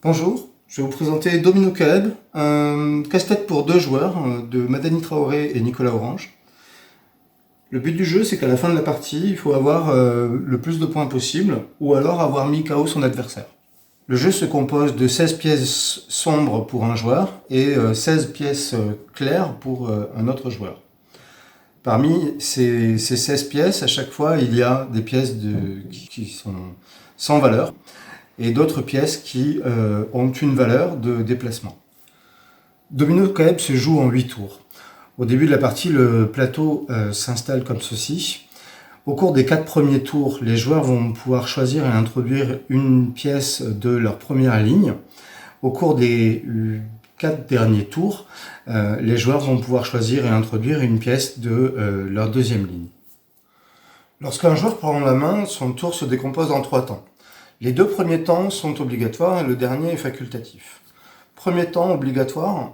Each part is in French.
Bonjour, je vais vous présenter Domino Kaeb, un casse-tête pour deux joueurs de Madani Traoré et Nicolas Orange. Le but du jeu, c'est qu'à la fin de la partie, il faut avoir le plus de points possible, ou alors avoir mis KO son adversaire. Le jeu se compose de 16 pièces sombres pour un joueur et 16 pièces claires pour un autre joueur. Parmi ces 16 pièces, à chaque fois, il y a des pièces qui sont sans valeur et d'autres pièces qui ont une valeur de déplacement. Domino Kaeb se joue en 8 tours. Au début de la partie, le plateau s'installe comme ceci. Au cours des 4 premiers tours, les joueurs vont pouvoir choisir et introduire une pièce de leur première ligne. Au cours des 4 derniers tours, les joueurs vont pouvoir choisir et introduire une pièce de leur deuxième ligne. Lorsqu'un joueur prend la main, son tour se décompose en 3 temps. Les 2 premiers temps sont obligatoires et le dernier est facultatif. Premier temps obligatoire,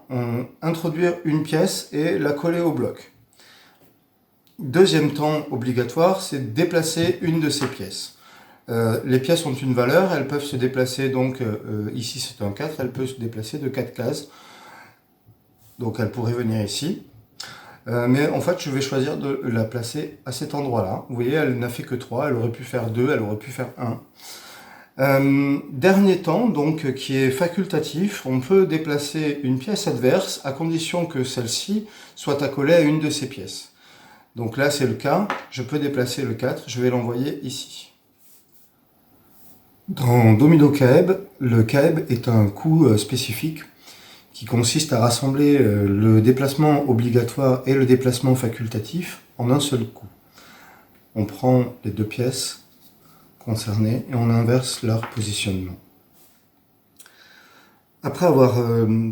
introduire une pièce et la coller au bloc. Deuxième temps obligatoire, c'est déplacer une de ces pièces. Les pièces ont une valeur, elles peuvent se déplacer, donc ici c'est un 4, elle peut se déplacer de 4 cases. Donc elle pourrait venir ici. Mais en fait, je vais choisir de la placer à cet endroit-là. Vous voyez, elle n'a fait que 3, elle aurait pu faire 2, elle aurait pu faire 1. Dernier temps, donc, qui est facultatif, on peut déplacer une pièce adverse à condition que celle-ci soit accolée à une de ces pièces. Donc là, c'est le cas, je peux déplacer le 4, je vais l'envoyer ici. Dans Domino Kaeb, le Kaeb est un coup spécifique qui consiste à rassembler le déplacement obligatoire et le déplacement facultatif en un seul coup. On prend les 2 pièces concernés et on inverse leur positionnement. Après avoir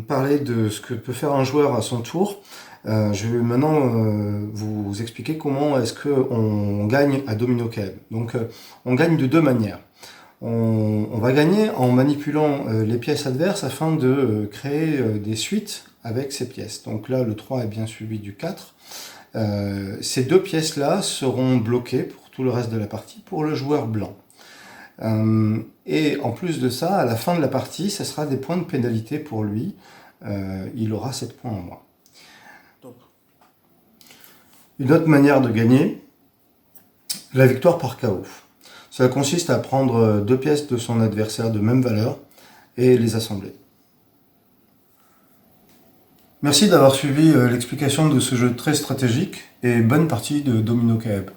parlé de ce que peut faire un joueur à son tour, je vais maintenant vous expliquer comment est-ce qu'on gagne à Domino Kaeb. Donc on gagne de 2 manières. On va gagner en manipulant les pièces adverses afin de créer des suites avec ces pièces. Donc là, le 3 est bien suivi du 4. Ces 2 pièces-là seront bloquées pour tout le reste de la partie pour le joueur blanc. Et en plus de ça, à la fin de la partie, ce sera des points de pénalité pour lui. Il aura 7 points en moins. Une autre manière de gagner, la victoire par KO. Cela consiste à prendre 2 pièces de son adversaire de même valeur et les assembler. Merci d'avoir suivi l'explication de ce jeu très stratégique et bonne partie de Domino Kaeb.